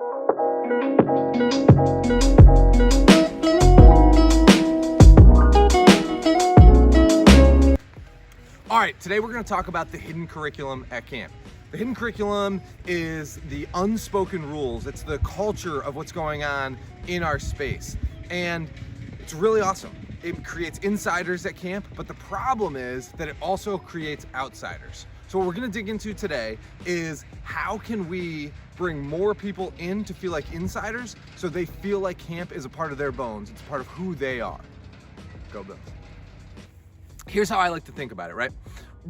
All right, today we're going to talk about the hidden curriculum at camp. The hidden curriculum is the unspoken rules. It's the culture of what's going on in our space. And it's really awesome. It creates insiders at camp, but the problem is that it also creates outsiders. So what we're going to dig into today is how can we bring more people in to feel like insiders so they feel like camp is a part of their bones. It's a part of who they are. Go Bills. Here's how I like to think about it, right?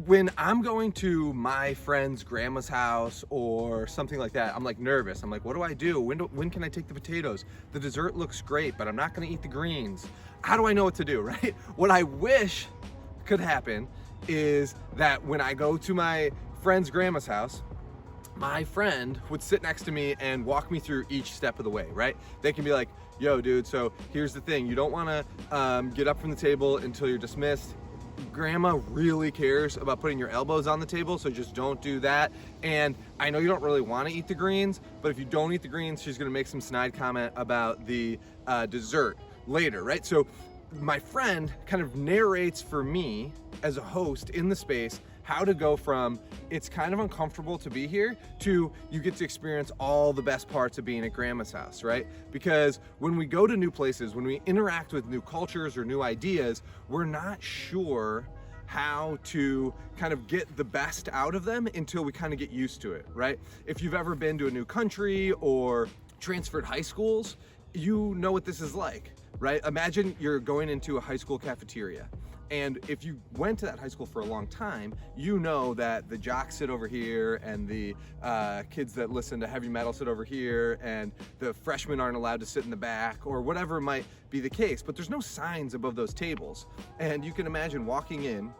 When I'm going to my friend's grandma's house or something like that, I'm like nervous. I'm like, what do I do? When can I take the potatoes? The dessert looks great, but I'm not gonna eat the greens. How do I know what to do, right? What I wish could happen is that when I go to my friend's grandma's house, my friend would sit next to me and walk me through each step of the way, right? They can be like, yo dude, so here's the thing. You don't wanna get up from the table until you're dismissed. Grandma really cares about putting your elbows on the table, so just don't do that. And I know you don't really want to eat the greens, but if you don't eat the greens, she's gonna make some snide comment about the dessert later, right? So my friend kind of narrates for me as a host in the space how to go from it's kind of uncomfortable to be here to you get to experience all the best parts of being at grandma's house, right? Because when we go to new places, when we interact with new cultures or new ideas, we're not sure how to kind of get the best out of them until we kind of get used to it, right? If you've ever been to a new country or transferred high schools, you know what this is like, right? Imagine you're going into a high school cafeteria. And if you went to that high school for a long time, you know that the jocks sit over here and the kids that listen to heavy metal sit over here and the freshmen aren't allowed to sit in the back or whatever might be the case, but there's no signs above those tables. And you can imagine walking in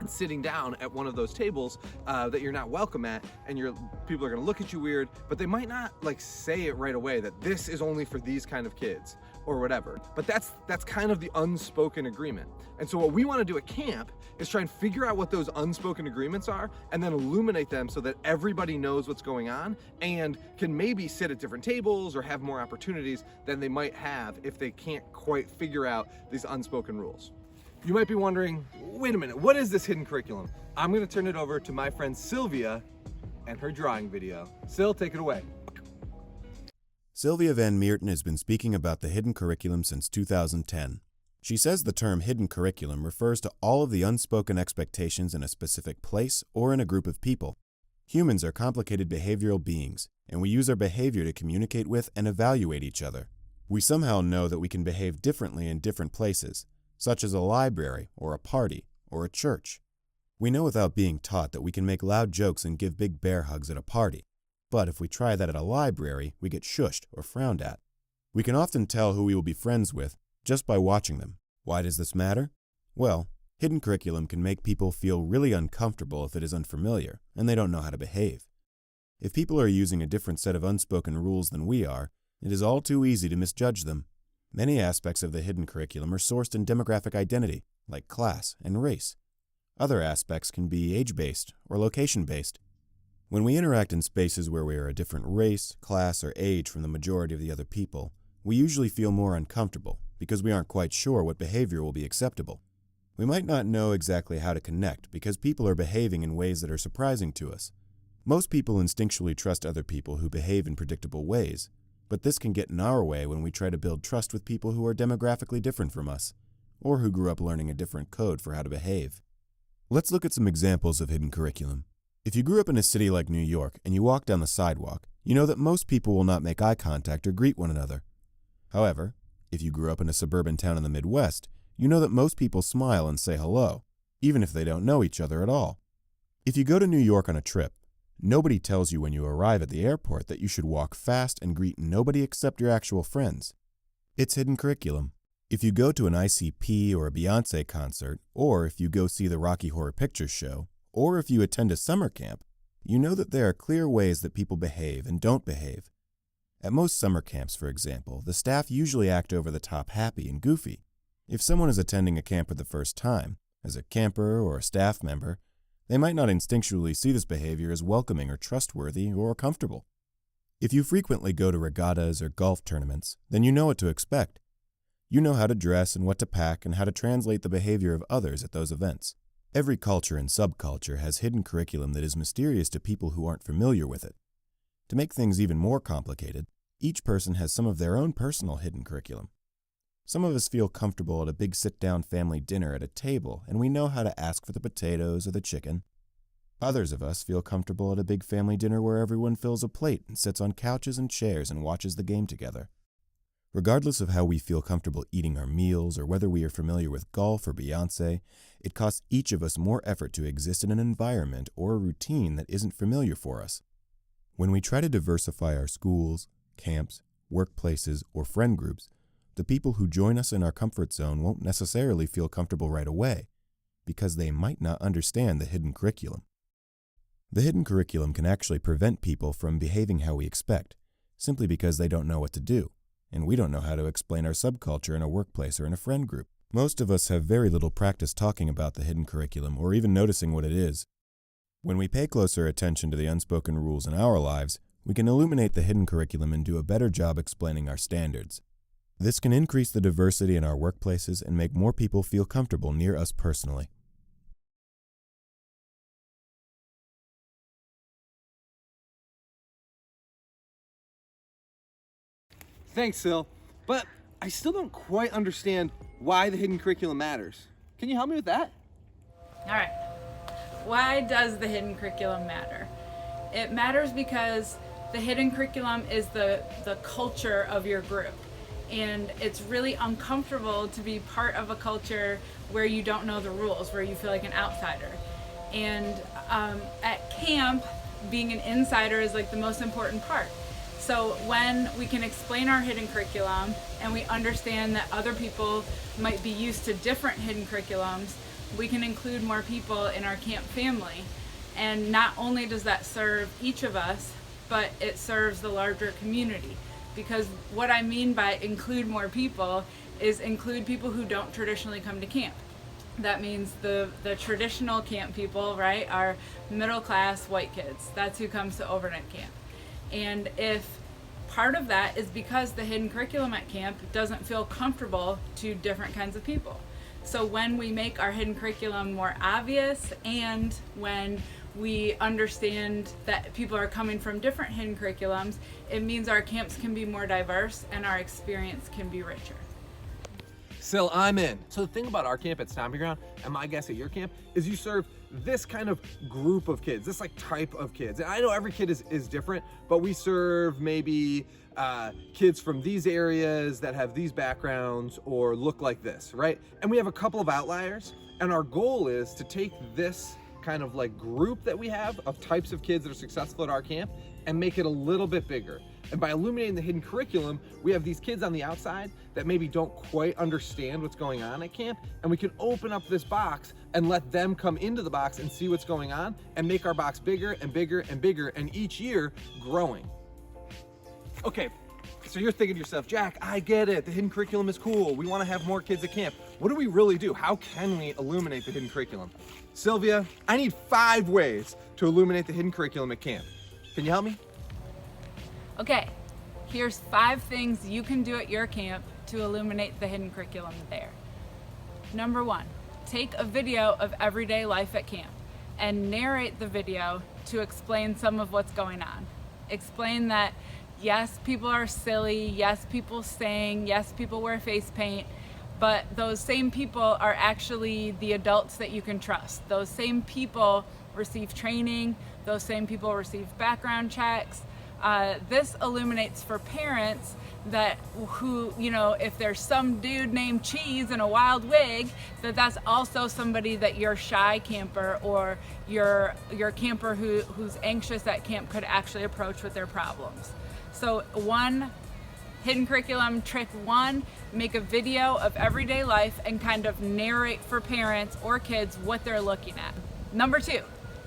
and sitting down at one of those tables that you're not welcome at, and people are gonna look at you weird, but they might not like say it right away that this is only for these kind of kids or whatever. But that's kind of the unspoken agreement. And so what we wanna do at camp is try and figure out what those unspoken agreements are and then illuminate them so that everybody knows what's going on and can maybe sit at different tables or have more opportunities than they might have if they can't quite figure out these unspoken rules. You might be wondering, wait a minute, what is this hidden curriculum? I'm gonna turn it over to my friend Sylvia and her drawing video. Sil, take it away. Sylvia Van Meerten has been speaking about the hidden curriculum since 2010. She says the term hidden curriculum refers to all of the unspoken expectations in a specific place or in a group of people. Humans are complicated behavioral beings, and we use our behavior to communicate with and evaluate each other. We somehow know that we can behave differently in different places, such as a library or a party or a church. We know without being taught that we can make loud jokes and give big bear hugs at a party. But if we try that at a library, we get shushed or frowned at. We can often tell who we will be friends with just by watching them. Why does this matter? Well, hidden curriculum can make people feel really uncomfortable if it is unfamiliar and they don't know how to behave. If people are using a different set of unspoken rules than we are, it is all too easy to misjudge them. Many aspects of the hidden curriculum are sourced in demographic identity, like class and race. Other aspects can be age-based or location-based. When we interact in spaces where we are a different race, class, or age from the majority of the other people, we usually feel more uncomfortable because we aren't quite sure what behavior will be acceptable. We might not know exactly how to connect because people are behaving in ways that are surprising to us. Most people instinctually trust other people who behave in predictable ways, but this can get in our way when we try to build trust with people who are demographically different from us, or who grew up learning a different code for how to behave. Let's look at some examples of hidden curriculum. If you grew up in a city like New York and you walk down the sidewalk, you know that most people will not make eye contact or greet one another. However, if you grew up in a suburban town in the Midwest, you know that most people smile and say hello, even if they don't know each other at all. If you go to New York on a trip, nobody tells you when you arrive at the airport that you should walk fast and greet nobody except your actual friends. It's hidden curriculum. If you go to an ICP or a Beyoncé concert, or if you go see the Rocky Horror Picture Show, or if you attend a summer camp, you know that there are clear ways that people behave and don't behave. At most summer camps, for example, the staff usually act over the top happy and goofy. If someone is attending a camp for the first time, as a camper or a staff member, they might not instinctually see this behavior as welcoming or trustworthy or comfortable. If you frequently go to regattas or golf tournaments, then you know what to expect. You know how to dress and what to pack and how to translate the behavior of others at those events. Every culture and subculture has hidden curriculum that is mysterious to people who aren't familiar with it. To make things even more complicated, each person has some of their own personal hidden curriculum. Some of us feel comfortable at a big sit-down family dinner at a table, and we know how to ask for the potatoes or the chicken. Others of us feel comfortable at a big family dinner where everyone fills a plate and sits on couches and chairs and watches the game together. Regardless of how we feel comfortable eating our meals or whether we are familiar with golf or Beyoncé, it costs each of us more effort to exist in an environment or a routine that isn't familiar for us. When we try to diversify our schools, camps, workplaces, or friend groups, the people who join us in our comfort zone won't necessarily feel comfortable right away, because they might not understand the hidden curriculum. The hidden curriculum can actually prevent people from behaving how we expect, simply because they don't know what to do, and we don't know how to explain our subculture in a workplace or in a friend group. Most of us have very little practice talking about the hidden curriculum or even noticing what it is. When we pay closer attention to the unspoken rules in our lives, we can illuminate the hidden curriculum and do a better job explaining our standards. This can increase the diversity in our workplaces and make more people feel comfortable near us personally. Thanks, Sil. But I still don't quite understand why the hidden curriculum matters. Can you help me with that? All right. Why does the hidden curriculum matter? It matters because the hidden curriculum is the culture of your group. And it's really uncomfortable to be part of a culture where you don't know the rules, where you feel like an outsider. And at camp, being an insider is like the most important part. So when we can explain our hidden curriculum and we understand that other people might be used to different hidden curriculums, we can include more people in our camp family. And not only does that serve each of us, but it serves the larger community. Because what I mean by include more people is include people who don't traditionally come to camp. That means the traditional camp people, right, are middle class white kids. That's who comes to overnight camp. And if part of that is because the hidden curriculum at camp doesn't feel comfortable to different kinds of people. So when we make our hidden curriculum more obvious and when we understand that people are coming from different hidden curriculums, it means our camps can be more diverse and our experience can be richer. Sil, I'm in. So the thing about our camp at Stomping Ground, and my guess at your camp, is you serve this kind of group of kids, this like type of kids. And I know every kid is different, but we serve maybe kids from these areas that have these backgrounds or look like this, right? And we have a couple of outliers, and our goal is to take this kind of like group that we have of types of kids that are successful at our camp and make it a little bit bigger. And by illuminating the hidden curriculum, we have these kids on the outside that maybe don't quite understand what's going on at camp, and we can open up this box and let them come into the box and see what's going on and make our box bigger and bigger and bigger, and each year growing. Okay, so you're thinking to yourself, Jack, I get it, the hidden curriculum is cool, we want to have more kids at camp. What do we really do? How can we illuminate the hidden curriculum? Sylvia, I need 5 ways to illuminate the hidden curriculum at camp. Can you help me? Okay, here's 5 things you can do at your camp to illuminate the hidden curriculum there. Number 1, take a video of everyday life at camp and narrate the video to explain some of what's going on. Explain that yes, people are silly, yes, people sing, yes, people wear face paint, but those same people are actually the adults that you can trust. Those same people receive training, those same people receive background checks. This illuminates for parents that who, you know, if there's some dude named Cheese in a wild wig, that's also somebody that your shy camper or your camper who's anxious at camp could actually approach with their problems. So hidden curriculum trick 1, make a video of everyday life and kind of narrate for parents or kids what they're looking at. Number 2,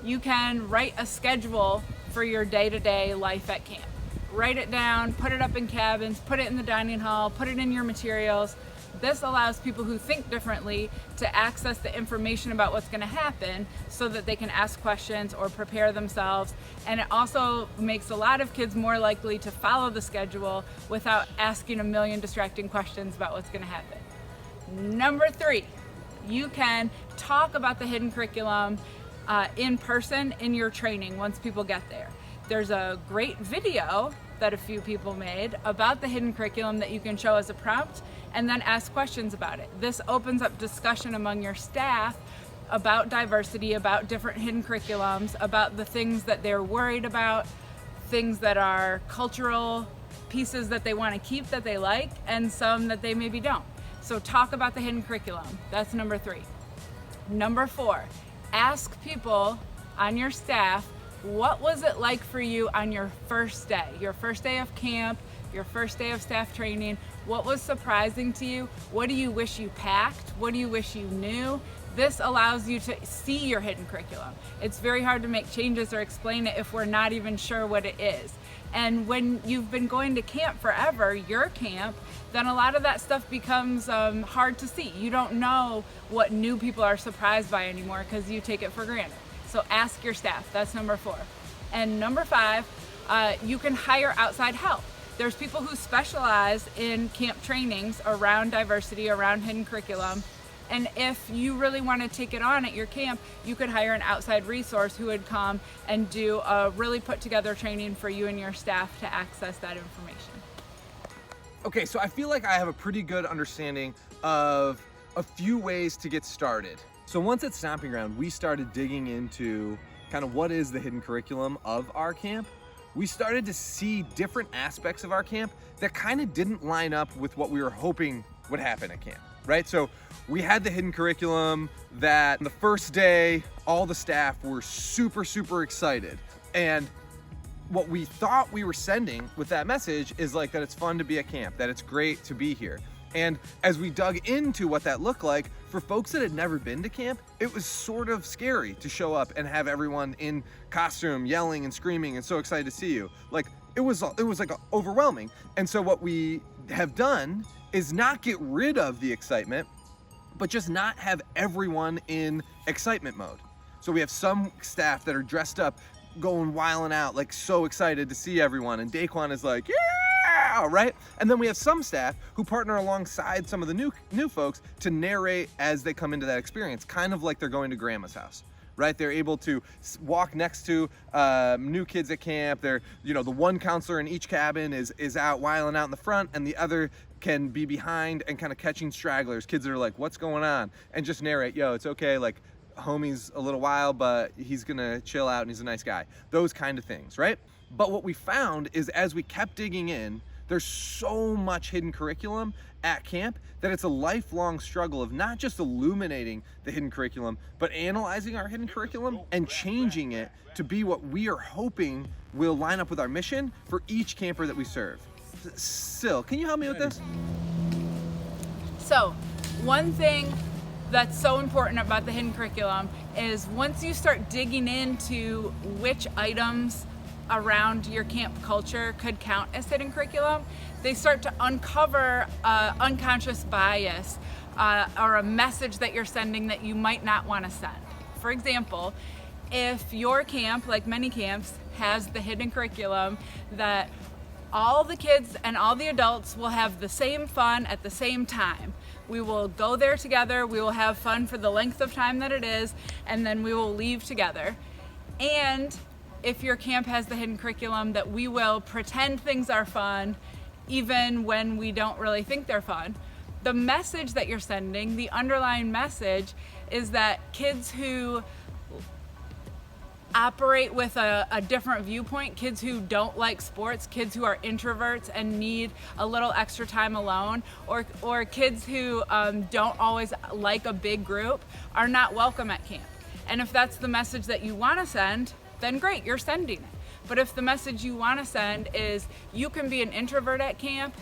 you can write a schedule for your day-to-day life at camp. Write it down, put it up in cabins, put it in the dining hall, put it in your materials. This allows people who think differently to access the information about what's going to happen so that they can ask questions or prepare themselves. And it also makes a lot of kids more likely to follow the schedule without asking a million distracting questions about what's going to happen. Number 3, you can talk about the hidden curriculum in person in your training once people get there. There's a great video that a few people made about the hidden curriculum that you can show as a prompt and then ask questions about it. This opens up discussion among your staff about diversity, about different hidden curriculums, about the things that they're worried about, things that are cultural pieces that they want to keep that they like, and some that they maybe don't. So talk about the hidden curriculum. That's number 3. Number 4, ask people on your staff, what was it like for you on your first day of camp, your first day of staff training? What was surprising to you? What do you wish you packed? What do you wish you knew? This allows you to see your hidden curriculum. It's very hard to make changes or explain it if we're not even sure what it is. And when you've been going to camp forever, your camp, then a lot of that stuff becomes hard to see. You don't know what new people are surprised by anymore because you take it for granted. So ask your staff. That's number 4. And number 5, you can hire outside help. There's people who specialize in camp trainings around diversity, around hidden curriculum. And if you really want to take it on at your camp, you could hire an outside resource who would come and do a really put together training for you and your staff to access that information. Okay, so I feel like I have a pretty good understanding of a few ways to get started. So once at Stomping Ground, we started digging into kind of what is the hidden curriculum of our camp. We started to see different aspects of our camp that kind of didn't line up with what we were hoping would happen at camp, right? So we had the hidden curriculum that the first day, all the staff were super, super excited. And what we thought we were sending with that message is like that it's fun to be at camp, that it's great to be here. And as we dug into what that looked like, for folks that had never been to camp, it was sort of scary to show up and have everyone in costume yelling and screaming and so excited to see you. Like it was like overwhelming. And so what we have done is not get rid of the excitement, but just not have everyone in excitement mode. So we have some staff that are dressed up, going wilding out, like so excited to see everyone. And Daquan is like, yeah, right? And then we have some staff who partner alongside some of the new folks to narrate as they come into that experience, kind of like they're going to grandma's house, right? They're able to walk next to new kids at camp. They're, you know, the one counselor in each cabin is out wilding out in the front, and the other can be behind and kind of catching stragglers, kids that are like, what's going on? And just narrate, yo, it's okay, like homie's a little wild, but he's gonna chill out and he's a nice guy. Those kind of things, right? But what we found is as we kept digging in, there's so much hidden curriculum at camp that it's a lifelong struggle of not just illuminating the hidden curriculum, but analyzing our hidden curriculum and changing it to be what we are hoping will line up with our mission for each camper that we serve. Sil, can you help me with this? So, one thing that's so important about the hidden curriculum is once you start digging into which items around your camp culture could count as hidden curriculum, they start to uncover unconscious bias or a message that you're sending that you might not want to send. For example, if your camp, like many camps, has the hidden curriculum that all the kids and all the adults will have the same fun at the same time. We will go there together, we will have fun for the length of time that it is, and then we will leave together. And if your camp has the hidden curriculum that we will pretend things are fun even when we don't really think they're fun, the message that you're sending, the underlying message, is that kids who operate with a different viewpoint, kids who don't like sports, kids who are introverts and need a little extra time alone, or kids who don't always like a big group, are not welcome at camp. And if that's the message that you want to send, then great, you're sending it. But if the message you want to send is you can be an introvert at camp,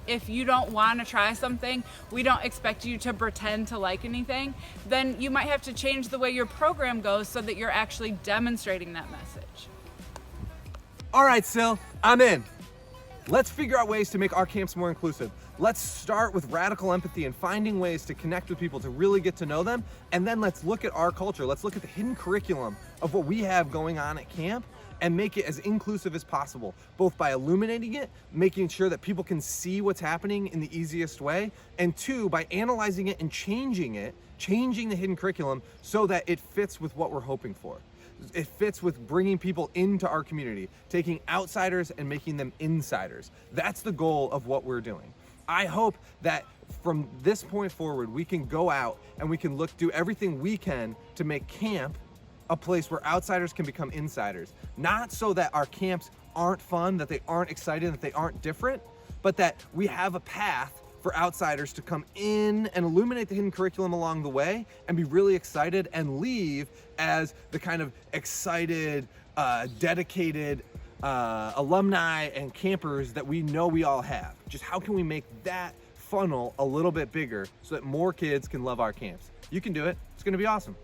if you don't want to try something, we don't expect you to pretend to like anything, then you might have to change the way your program goes so that you're actually demonstrating that message. All right, Sil, I'm in. Let's figure out ways to make our camps more inclusive. Let's start with radical empathy and finding ways to connect with people, to really get to know them. And then let's look at our culture. Let's look at the hidden curriculum of what we have going on at camp and make it as inclusive as possible, both by illuminating it, making sure that people can see what's happening in the easiest way, and two, by analyzing it and changing the hidden curriculum so that it fits with what we're hoping for. It fits with bringing people into our community, taking outsiders and making them insiders. That's the goal of what we're doing. I hope that from this point forward, we can go out and we can do everything we can to make camp a place where outsiders can become insiders. Not so that our camps aren't fun, that they aren't exciting, that they aren't different, but that we have a path for outsiders to come in and illuminate the hidden curriculum along the way and be really excited and leave as the kind of excited, dedicated alumni and campers that we know we all have. Just how can we make that funnel a little bit bigger so that more kids can love our camps? You can do it. It's gonna be awesome.